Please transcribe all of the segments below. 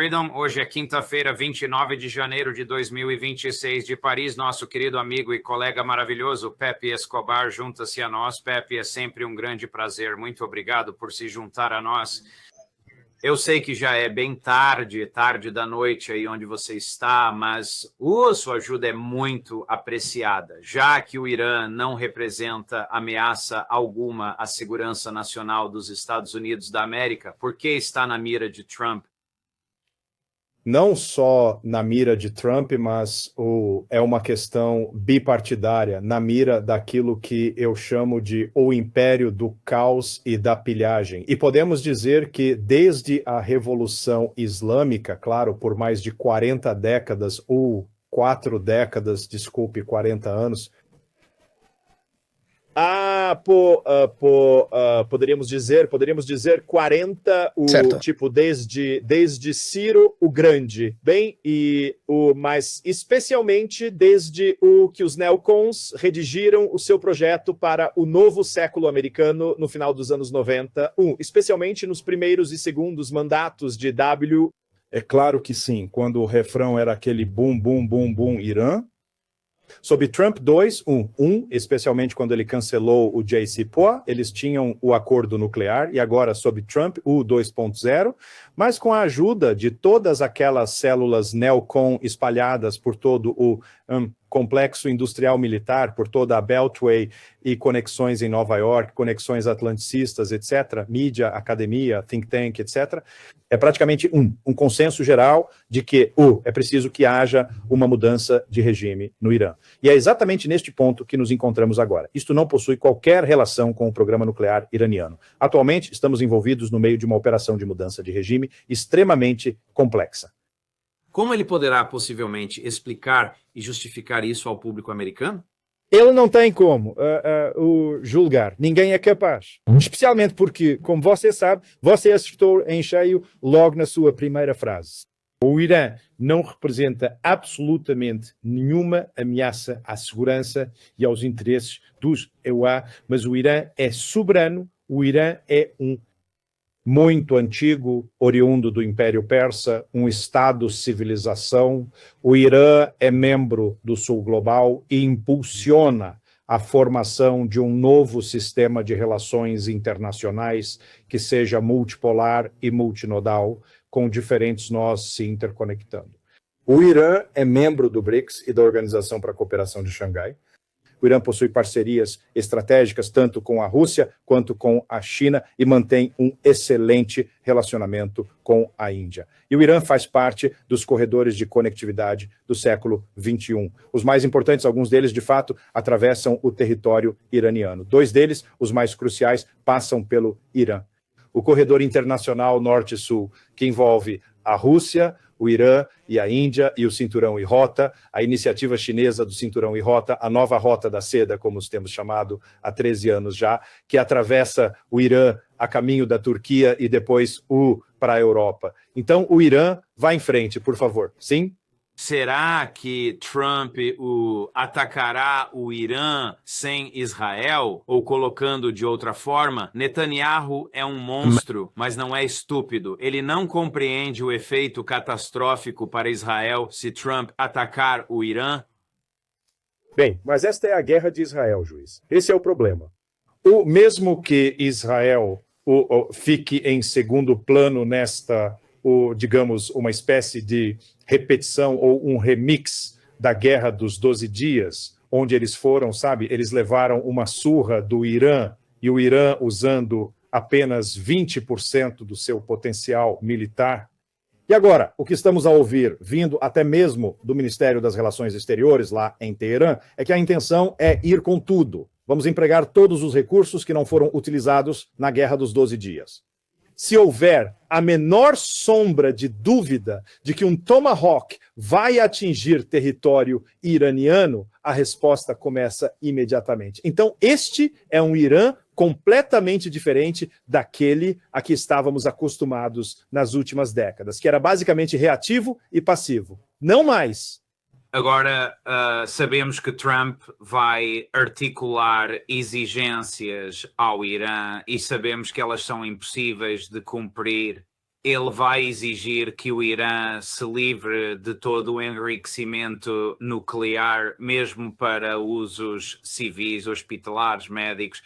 Freedom. Hoje é quinta-feira, 29 de janeiro de 2026, de Paris. Nosso querido amigo e colega maravilhoso, Pepe Escobar, junta-se a nós. Pepe, é sempre um grande prazer. Muito obrigado por se juntar a nós. Eu sei que já é bem tarde da noite aí onde você está, mas sua ajuda é muito apreciada, já que o Irã não representa ameaça alguma à segurança nacional dos Estados Unidos da América. Por que está na mira de Trump? Não só na mira de Trump, mas é uma questão bipartidária, na mira daquilo que eu chamo de o império do caos e da pilhagem. E podemos dizer que desde a Revolução Islâmica, claro, por mais de 40 décadas, ou 4 décadas, desculpe, 40 anos, poderíamos dizer 40, tipo, desde Ciro o Grande, mas especialmente desde o que os neocons redigiram o seu projeto para o novo século americano no final dos anos 90, especialmente nos primeiros e segundos mandatos de W. É claro que sim, quando o refrão era aquele bum, bum, bum, bum, Irã. Sob Trump 2, especialmente quando ele cancelou o JCPOA, eles tinham o acordo nuclear, e agora sob Trump, o 2.0, mas com a ajuda de todas aquelas células neocon espalhadas por todo o complexo industrial militar, por toda a Beltway e conexões em Nova York, conexões atlanticistas, etc., mídia, academia, think tank, etc., é praticamente um consenso geral de que é preciso que haja uma mudança de regime no Irã. E é exatamente neste ponto que nos encontramos agora. Isto não possui qualquer relação com o programa nuclear iraniano. Atualmente, estamos envolvidos no meio de uma operação de mudança de regime extremamente complexa. Como ele poderá possivelmente explicar e justificar isso ao público americano? Ele não tem como julgar. Ninguém é capaz. Especialmente porque, como você sabe, você acertou em cheio logo na sua primeira frase. O Irã não representa absolutamente nenhuma ameaça à segurança e aos interesses dos EUA, mas o Irã é soberano, o Irã é muito antigo, oriundo do Império Persa, um Estado-civilização. O Irã é membro do Sul Global e impulsiona a formação de um novo sistema de relações internacionais que seja multipolar e multinodal, com diferentes nós se interconectando. O Irã é membro do BRICS e da Organização para a Cooperação de Xangai. O Irã possui parcerias estratégicas tanto com a Rússia quanto com a China e mantém um excelente relacionamento com a Índia. E o Irã faz parte dos corredores de conectividade do século XXI. Os mais importantes, alguns deles, de fato, atravessam o território iraniano. 2 deles, os mais cruciais, passam pelo Irã. O corredor internacional Norte-Sul, que envolve a Rússia, o Irã e a Índia e o Cinturão e Rota, a iniciativa chinesa do Cinturão e Rota, a nova Rota da Seda, como os temos chamado há 13 anos já, que atravessa o Irã a caminho da Turquia e depois para a Europa. Então, o Irã, vá em frente, por favor. Sim? Será que Trump atacará o Irã sem Israel? Ou colocando de outra forma, Netanyahu é um monstro, mas não é estúpido. Ele não compreende o efeito catastrófico para Israel se Trump atacar o Irã? Bem, mas esta é a guerra de Israel, juiz. Esse é o problema. Mesmo que Israel fique em segundo plano nesta, digamos, uma espécie de repetição ou um remix da Guerra dos 12 Dias, onde eles foram, eles levaram uma surra do Irã, e o Irã usando apenas 20% do seu potencial militar. E agora, o que estamos a ouvir, vindo até mesmo do Ministério das Relações Exteriores, lá em Teherã, é que a intenção é ir com tudo. Vamos empregar todos os recursos que não foram utilizados na Guerra dos 12 Dias. Se houver a menor sombra de dúvida de que um Tomahawk vai atingir território iraniano, a resposta começa imediatamente. Então, este é um Irã completamente diferente daquele a que estávamos acostumados nas últimas décadas, que era basicamente reativo e passivo. Não mais. Agora, sabemos que Trump vai articular exigências ao Irã e sabemos que elas são impossíveis de cumprir ele vai exigir que o Irã se livre de todo o enriquecimento nuclear, mesmo para usos civis, hospitalares, médicos.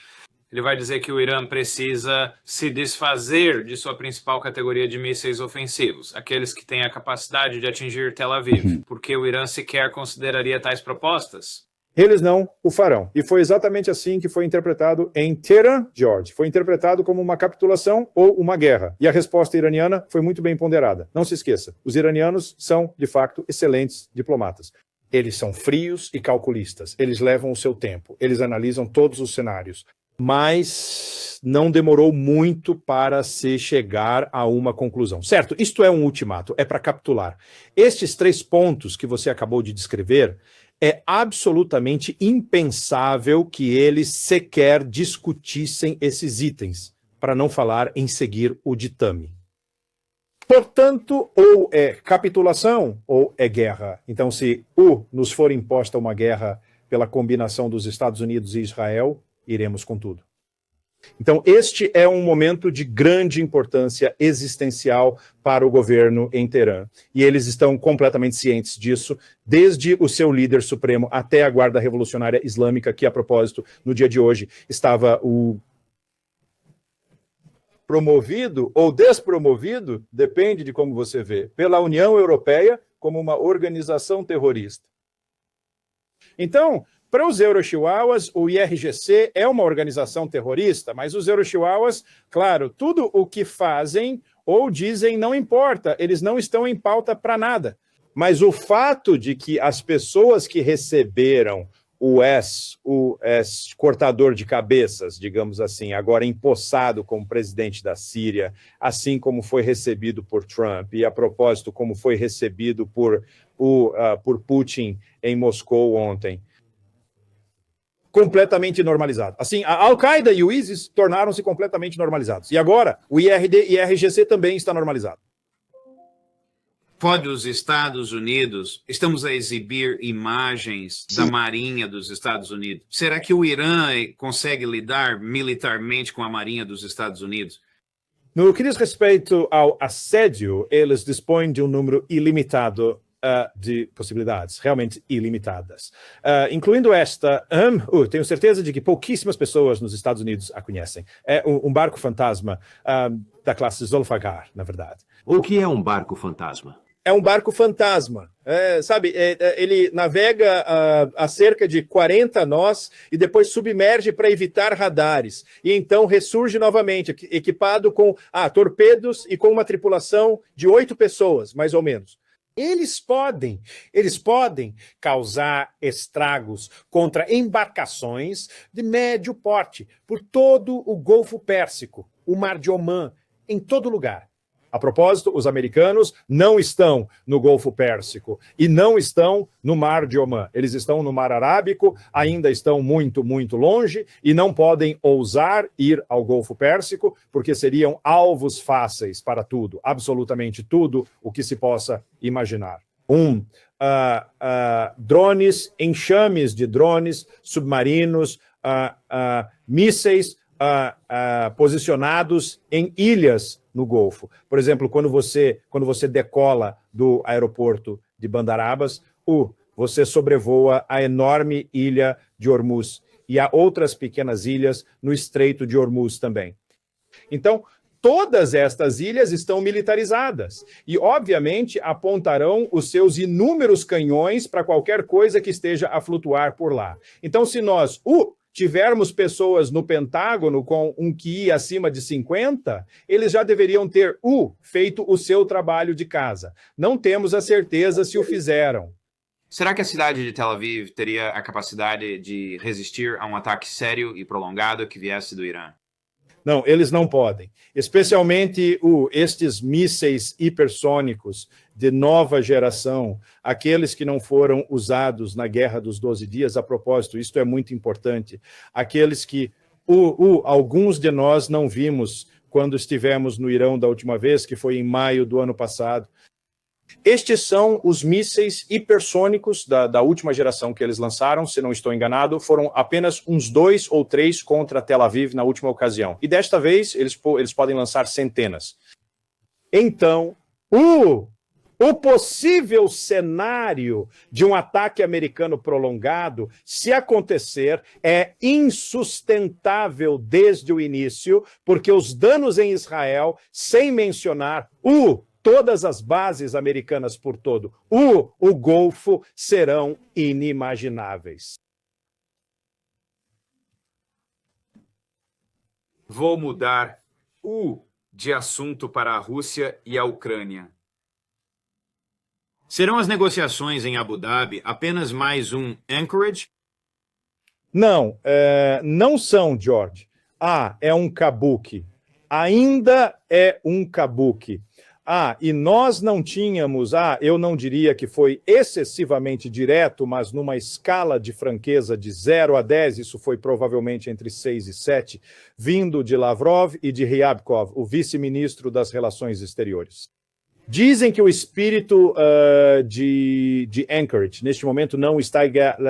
Ele vai dizer que o Irã precisa se desfazer de sua principal categoria de mísseis ofensivos, aqueles que têm a capacidade de atingir Tel Aviv, porque o Irã sequer consideraria tais propostas. Eles não o farão. E foi exatamente assim que foi interpretado em Teherã, George. Foi interpretado como uma capitulação ou uma guerra. E a resposta iraniana foi muito bem ponderada. Não se esqueça, os iranianos são, de facto, excelentes diplomatas. Eles são frios e calculistas. Eles levam o seu tempo. Eles analisam todos os cenários. Mas não demorou muito para se chegar a uma conclusão. Certo, isto é um ultimato, é para capitular. Estes 3 pontos que você acabou de descrever, é absolutamente impensável que eles sequer discutissem esses itens, para não falar em seguir o ditame. Portanto, ou é capitulação ou é guerra. Então, se nos for imposta uma guerra pela combinação dos Estados Unidos e Israel, iremos com tudo. Então, este é um momento de grande importância existencial para o governo em Teherã. E eles estão completamente cientes disso, desde o seu líder supremo até a Guarda Revolucionária Islâmica, que, a propósito, no dia de hoje, estava promovido ou despromovido, depende de como você vê, pela União Europeia como uma organização terrorista. Então, para os Eurochihuahuas, o IRGC é uma organização terrorista, mas os Eurochihuahuas, claro, tudo o que fazem ou dizem não importa, eles não estão em pauta para nada. Mas o fato de que as pessoas que receberam o ex-cortador de cabeças, digamos assim, agora empossado como presidente da Síria, assim como foi recebido por Trump, e a propósito, como foi recebido por Putin em Moscou ontem, completamente normalizado. Assim, a Al-Qaeda e o ISIS tornaram-se completamente normalizados. E agora, o IRGC também está normalizado. Pode os Estados Unidos, estamos a exibir imagens da Marinha dos Estados Unidos. Será que o Irã consegue lidar militarmente com a Marinha dos Estados Unidos? No que diz respeito ao assédio, eles dispõem de um número ilimitado de possibilidades, realmente ilimitadas. Incluindo esta, tenho certeza de que pouquíssimas pessoas nos Estados Unidos a conhecem. É um barco fantasma da classe Zolfagar, na verdade. O que é um barco fantasma? É um barco fantasma. Ele navega a cerca de 40 nós e depois submerge para evitar radares. E então ressurge novamente, equipado com torpedos e com uma tripulação de 8 pessoas, mais ou menos. Eles podem causar estragos contra embarcações de médio porte por todo o Golfo Pérsico, o Mar de Omã, em todo lugar. A propósito, os americanos não estão no Golfo Pérsico e não estão no Mar de Omã. Eles estão no Mar Arábico, ainda estão muito, muito longe e não podem ousar ir ao Golfo Pérsico porque seriam alvos fáceis para tudo, absolutamente tudo o que se possa imaginar. Drones, enxames de drones, submarinos, mísseis posicionados em ilhas no Golfo. Por exemplo, quando você decola do aeroporto de Bandar Abbas, você sobrevoa a enorme ilha de Hormuz e há outras pequenas ilhas no Estreito de Hormuz também. Então, todas estas ilhas estão militarizadas e, obviamente, apontarão os seus inúmeros canhões para qualquer coisa que esteja a flutuar por lá. Então, se nós tivermos pessoas no Pentágono com um QI acima de 50, eles já deveriam ter feito o seu trabalho de casa. Não temos a certeza se o fizeram. Será que a cidade de Tel Aviv teria a capacidade de resistir a um ataque sério e prolongado que viesse do Irã? Não, eles não podem. Especialmente estes mísseis hipersônicos de nova geração, aqueles que não foram usados na Guerra dos 12 Dias, a propósito, isto é muito importante, aqueles que alguns de nós não vimos quando estivemos no Irã da última vez, que foi em maio do ano passado. Estes são os mísseis hipersônicos da última geração que eles lançaram, se não estou enganado, foram apenas uns 2 ou 3 contra Tel Aviv na última ocasião. E desta vez eles podem lançar centenas. então o possível cenário de um ataque americano prolongado, se acontecer, é insustentável desde o início, porque os danos em Israel, sem mencionar todas as bases americanas por todo o Golfo, serão inimagináveis. Vou mudar de assunto para a Rússia e a Ucrânia. Serão as negociações em Abu Dhabi apenas mais um Anchorage? Não, não são, George. É um kabuki. Ainda é um kabuki. E nós não tínhamos, eu não diria que foi excessivamente direto, mas numa escala de franqueza de 0 a 10, isso foi provavelmente entre 6 e 7, vindo de Lavrov e de Ryabkov, o vice-ministro das Relações Exteriores. Dizem que o espírito de Anchorage, neste momento, não está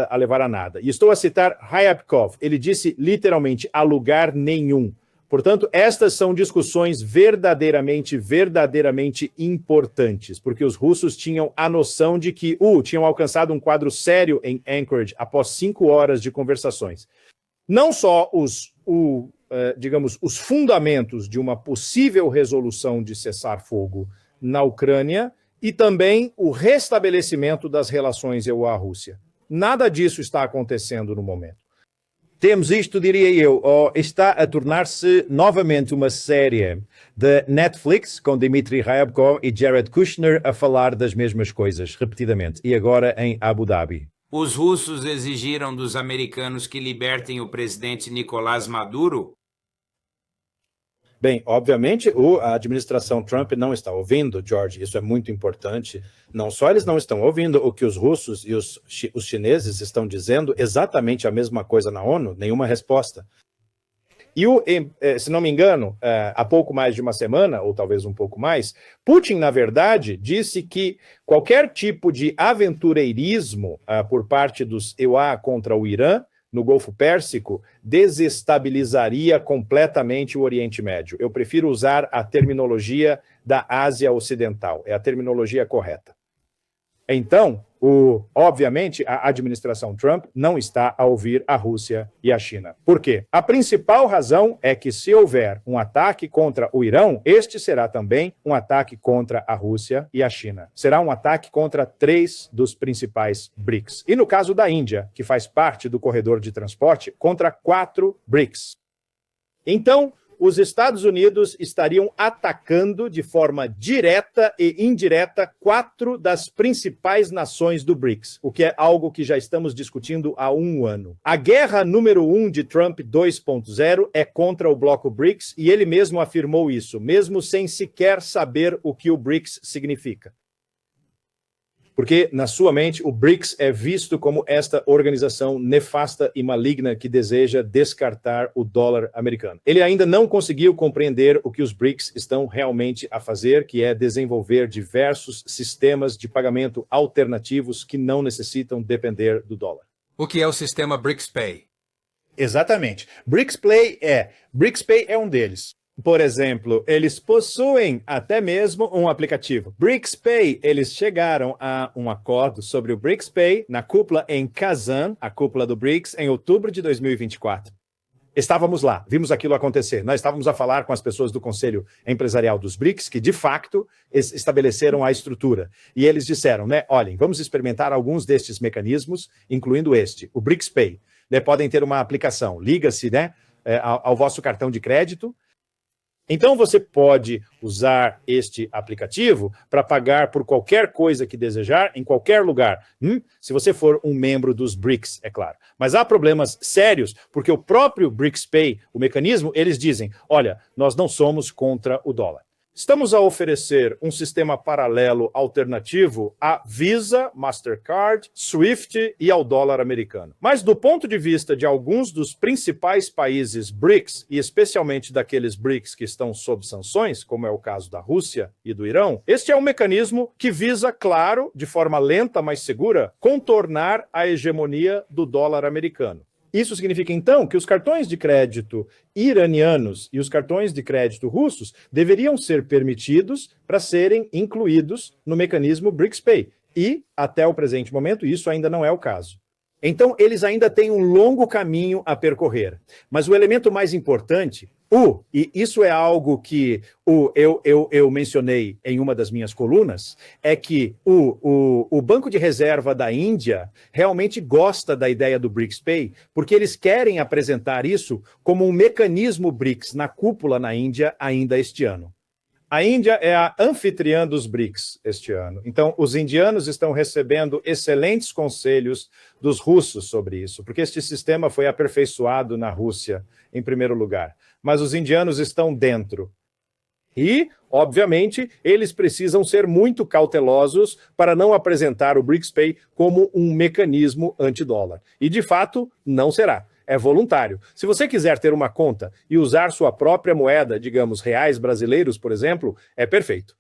a levar a nada. E estou a citar Ryabkov. Ele disse, literalmente, a lugar nenhum. Portanto, estas são discussões verdadeiramente importantes, porque os russos tinham a noção de que, tinham alcançado um quadro sério em Anchorage após 5 horas de conversações. Não só os fundamentos de uma possível resolução de cessar-fogo na Ucrânia e também o restabelecimento das relações EU-Rússia. Nada disso está acontecendo no momento. Temos isto, diria eu, está a tornar-se novamente uma série de Netflix com Dmitry Ryabkov e Jared Kushner a falar das mesmas coisas, repetidamente, e agora em Abu Dhabi. Os russos exigiram dos americanos que libertem o presidente Nicolás Maduro? Bem, obviamente, a administração Trump não está ouvindo, George, isso é muito importante. Não só eles não estão ouvindo o que os russos e os chineses estão dizendo, exatamente a mesma coisa na ONU, nenhuma resposta. E, se não me engano, há pouco mais de uma semana, ou talvez um pouco mais, Putin, na verdade, disse que qualquer tipo de aventureirismo por parte dos EUA contra o Irã, no Golfo Pérsico, desestabilizaria completamente o Oriente Médio. Eu prefiro usar a terminologia da Ásia Ocidental, é a terminologia correta. Então, obviamente, a administração Trump não está a ouvir a Rússia e a China. Por quê? A principal razão é que se houver um ataque contra o Irão, este será também um ataque contra a Rússia e a China. Será um ataque contra 3 dos principais BRICS. E no caso da Índia, que faz parte do corredor de transporte, contra 4 BRICS. Então, os Estados Unidos estariam atacando de forma direta e indireta 4 das principais nações do BRICS, o que é algo que já estamos discutindo há 1 ano. A guerra número 1 de Trump 2.0 é contra o bloco BRICS e ele mesmo afirmou isso, mesmo sem sequer saber o que o BRICS significa. Porque, na sua mente, o BRICS é visto como esta organização nefasta e maligna que deseja descartar o dólar americano. Ele ainda não conseguiu compreender o que os BRICS estão realmente a fazer, que é desenvolver diversos sistemas de pagamento alternativos que não necessitam depender do dólar. O que é o sistema BRICS Pay? Exatamente. BRICS Pay é um deles. Por exemplo, eles possuem até mesmo um aplicativo. BRICS Pay, eles chegaram a um acordo sobre o BRICS Pay na cúpula em Kazan, a cúpula do BRICS, em outubro de 2024. Estávamos lá, vimos aquilo acontecer. Nós estávamos a falar com as pessoas do Conselho Empresarial dos BRICS, que de facto estabeleceram a estrutura. E eles disseram, olhem, vamos experimentar alguns destes mecanismos, incluindo este, o BRICS Pay. Podem ter uma aplicação, liga-se ao vosso cartão de crédito. Então, você pode usar este aplicativo para pagar por qualquer coisa que desejar, em qualquer lugar. Se você for um membro dos BRICS, é claro. Mas há problemas sérios, porque o próprio BRICS Pay, o mecanismo, eles dizem, olha, nós não somos contra o dólar. Estamos a oferecer um sistema paralelo alternativo à Visa, Mastercard, Swift e ao dólar americano. Mas do ponto de vista de alguns dos principais países BRICS, e especialmente daqueles BRICS que estão sob sanções, como é o caso da Rússia e do Irão, este é um mecanismo que visa, claro, de forma lenta, mas segura, contornar a hegemonia do dólar americano. Isso significa, então, que os cartões de crédito iranianos e os cartões de crédito russos deveriam ser permitidos para serem incluídos no mecanismo BRICS Pay. E, até o presente momento, isso ainda não é o caso. Então, eles ainda têm um longo caminho a percorrer. Mas o elemento mais importante, e isso é algo que eu mencionei em uma das minhas colunas, é que o Banco de Reserva da Índia realmente gosta da ideia do BRICS Pay, porque eles querem apresentar isso como um mecanismo BRICS na cúpula na Índia ainda este ano. A Índia é a anfitriã dos BRICS este ano. Então, os indianos estão recebendo excelentes conselhos dos russos sobre isso, porque este sistema foi aperfeiçoado na Rússia, em primeiro lugar. Mas os indianos estão dentro. E, obviamente, eles precisam ser muito cautelosos para não apresentar o BRICS Pay como um mecanismo antidólar. E, de fato, não será. É voluntário. Se você quiser ter uma conta e usar sua própria moeda, digamos, reais brasileiros, por exemplo, é perfeito.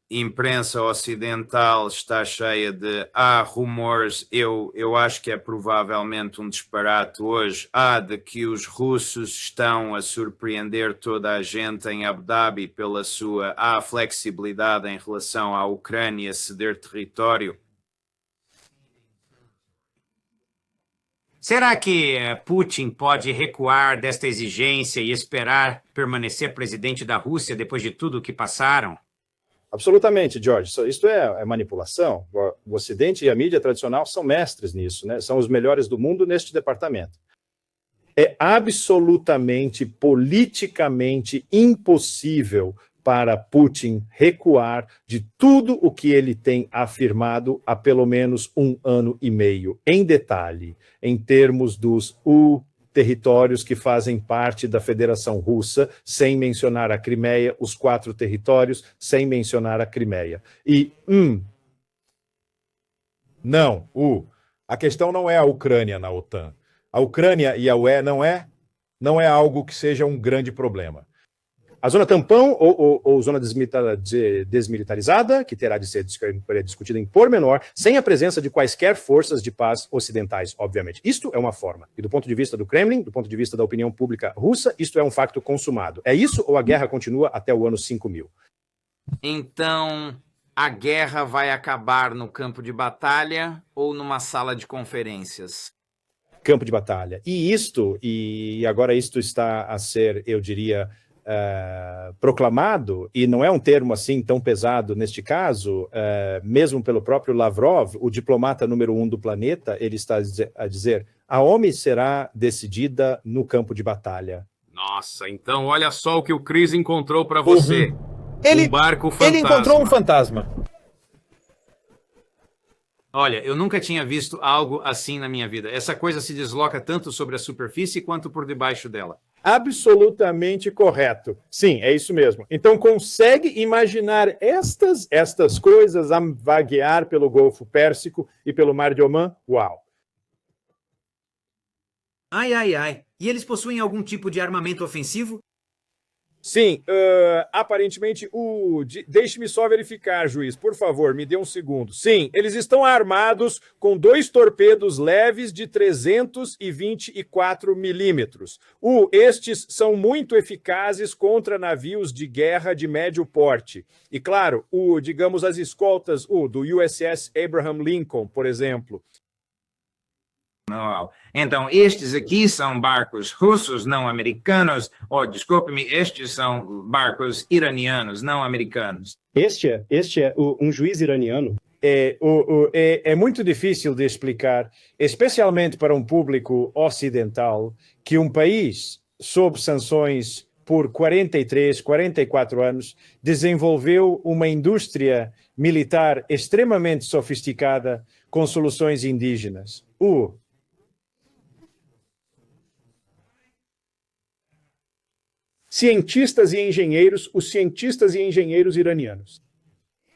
Imprensa ocidental está cheia de rumores. Eu acho que é provavelmente um disparate hoje. De que os russos estão a surpreender toda a gente em Abu Dhabi pela sua flexibilidade em relação à Ucrânia ceder território. Será que Putin pode recuar desta exigência e esperar permanecer presidente da Rússia depois de tudo o que passaram? Absolutamente, George. Isso é manipulação. O Ocidente e a mídia tradicional são mestres nisso, né? São os melhores do mundo neste departamento. É absolutamente, politicamente impossível para Putin recuar de tudo o que ele tem afirmado há pelo menos 1 ano e meio, em detalhe, em termos dos territórios que fazem parte da Federação Russa, sem mencionar a Crimeia, os 4 territórios, sem mencionar a Crimeia. E, não, a questão não é a Ucrânia na OTAN. A Ucrânia e a UE não é algo que seja um grande problema. A zona tampão ou zona desmilitarizada, que terá de ser discutida em pormenor, sem a presença de quaisquer forças de paz ocidentais, obviamente. Isto é uma forma. E do ponto de vista do Kremlin, do ponto de vista da opinião pública russa, isto é um facto consumado. É isso ou a guerra continua até o ano 5000? Então, a guerra vai acabar no campo de batalha ou numa sala de conferências? Campo de batalha. E agora isto está a ser, eu diria, proclamado, e não é um termo assim tão pesado neste caso, mesmo pelo próprio Lavrov, o diplomata número 1 do planeta, ele está a dizer, a OMI será decidida no campo de batalha. Nossa, então olha só o que o Chris encontrou para você. Um barco fantasma. Ele encontrou um fantasma. Olha, eu nunca tinha visto algo assim na minha vida. Essa coisa se desloca tanto sobre a superfície quanto por debaixo dela. Absolutamente correto. Sim, é isso mesmo. Então, consegue imaginar estas coisas a vaguear pelo Golfo Pérsico e pelo Mar de Omã? Uau! Ai. E eles possuem algum tipo de armamento ofensivo? Sim, aparentemente, deixe-me só verificar, juiz, por favor, me dê um segundo. Sim, eles estão armados com 2 torpedos leves de 324 milímetros. Estes são muito eficazes contra navios de guerra de médio porte. E claro, digamos as escoltas, do USS Abraham Lincoln, por exemplo. Não. Então, estes aqui são barcos russos, não americanos, desculpe-me, estes são barcos iranianos, não americanos. Este é um juiz iraniano? É muito difícil de explicar, especialmente para um público ocidental, que um país sob sanções por 43, 44 anos desenvolveu uma indústria militar extremamente sofisticada com soluções indígenas. Os cientistas e engenheiros iranianos.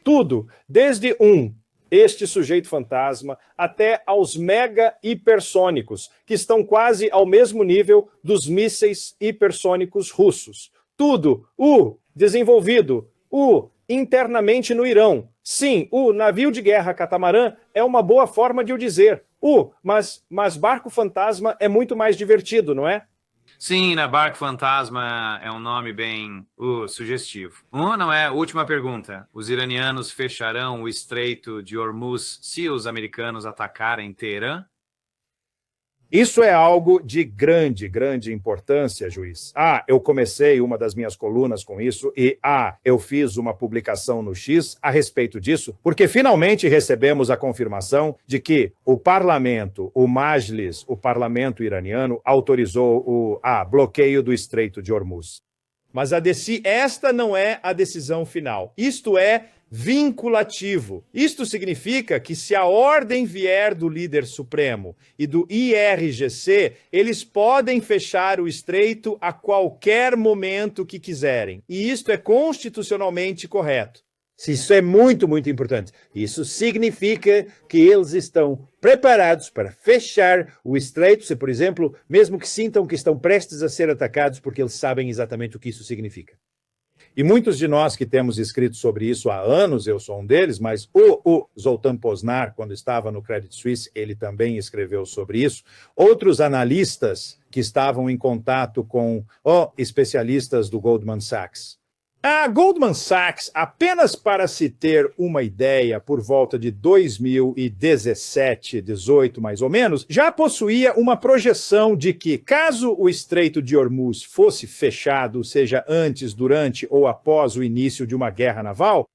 Tudo, desde este sujeito fantasma, até aos mega hipersônicos, que estão quase ao mesmo nível dos mísseis hipersônicos russos. Tudo, desenvolvido, internamente no Irão. Sim, o navio de guerra catamarã é uma boa forma de o dizer. Mas barco fantasma é muito mais divertido, não é? Sim, né? Barco Fantasma é um nome bem sugestivo. Não é? Última pergunta. Os iranianos fecharão o Estreito de Hormuz se os americanos atacarem Teherã? Isso é algo de grande, grande importância, juiz. Eu comecei uma das minhas colunas com isso e, eu fiz uma publicação no X a respeito disso, porque finalmente recebemos a confirmação de que o parlamento, o Majlis, o parlamento iraniano, autorizou o bloqueio do Estreito de Hormuz. Mas esta não é a decisão final. Isto é vinculativo. Isto significa que se a ordem vier do líder supremo e do IRGC, eles podem fechar o estreito a qualquer momento que quiserem. E isto é constitucionalmente correto. Isso é muito, muito importante. Isso significa que eles estão preparados para fechar o estreito, se, por exemplo, mesmo que sintam que estão prestes a ser atacados, porque eles sabem exatamente o que isso significa. E muitos de nós que temos escrito sobre isso há anos, eu sou um deles, mas o Zoltan Poznar, quando estava no Credit Suisse, ele também escreveu sobre isso. Outros analistas que estavam em contato com especialistas do Goldman Sachs. A Goldman Sachs, apenas para se ter uma ideia, por volta de 2017, 18 mais ou menos, já possuía uma projeção de que, caso o Estreito de Hormuz fosse fechado, seja antes, durante ou após o início de uma guerra naval,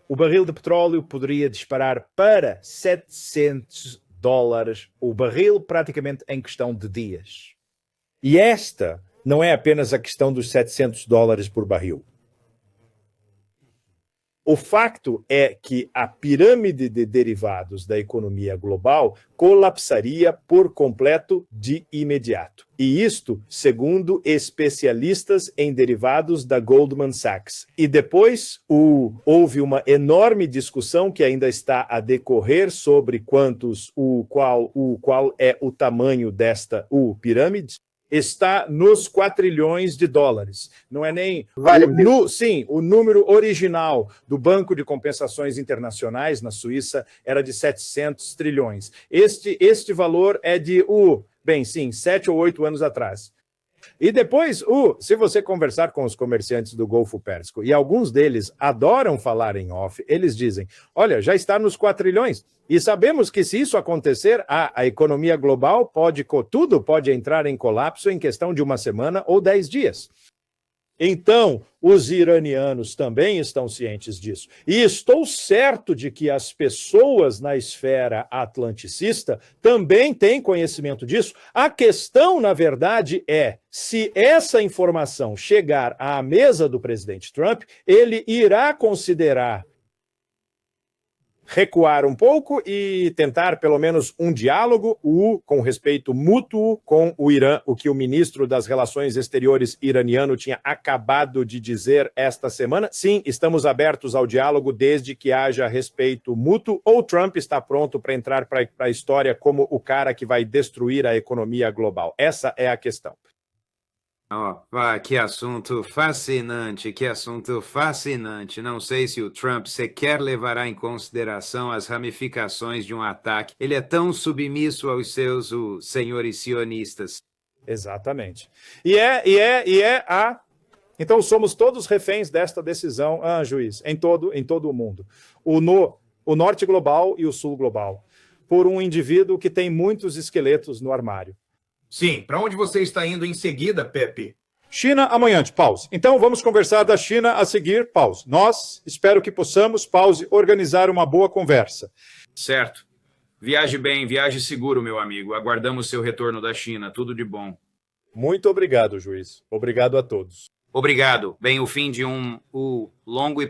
o barril de petróleo poderia disparar para $700 o barril praticamente em questão de dias. E esta não é apenas a questão dos $700 por barril. O facto é que a pirâmide de derivados da economia global colapsaria por completo de imediato. E isto, segundo especialistas em derivados da Goldman Sachs. E depois houve uma enorme discussão que ainda está a decorrer sobre qual é o tamanho desta pirâmide. Está nos $4 trilhões. Não é nem... o número original do Banco de Compensações Internacionais, na Suíça, era de 700 trilhões. Este valor é de, 7 ou 8 anos atrás. E depois, se você conversar com os comerciantes do Golfo Pérsico, e alguns deles adoram falar em off, eles dizem, olha, já está nos 4 trilhões. E sabemos que se isso acontecer, a economia global tudo pode entrar em colapso em questão de uma semana ou 10 dias. Então, os iranianos também estão cientes disso. E estou certo de que as pessoas na esfera atlanticista também têm conhecimento disso. A questão, na verdade, é se essa informação chegar à mesa do presidente Trump, ele irá considerar recuar um pouco e tentar pelo menos um diálogo com respeito mútuo com o Irã, o que o ministro das Relações Exteriores iraniano tinha acabado de dizer esta semana. Sim, estamos abertos ao diálogo desde que haja respeito mútuo, ou Trump está pronto para entrar para a história como o cara que vai destruir a economia global. Essa é a questão. Que assunto fascinante, que assunto fascinante. Não sei se o Trump sequer levará em consideração as ramificações de um ataque. Ele é tão submisso aos seus senhores sionistas. Exatamente. Então somos todos reféns desta decisão, juiz, em todo o mundo. O norte global e o sul global. Por um indivíduo que tem muitos esqueletos no armário. Sim, para onde você está indo em seguida, Pepe? China amanhã, pause. Então vamos conversar da China a seguir, pause. Nós, espero que possamos, pause, organizar uma boa conversa. Certo. Viaje bem, viaje seguro, meu amigo. Aguardamos seu retorno da China. Tudo de bom. Muito obrigado, juiz. Obrigado a todos. Obrigado. Bem, o fim de um longo e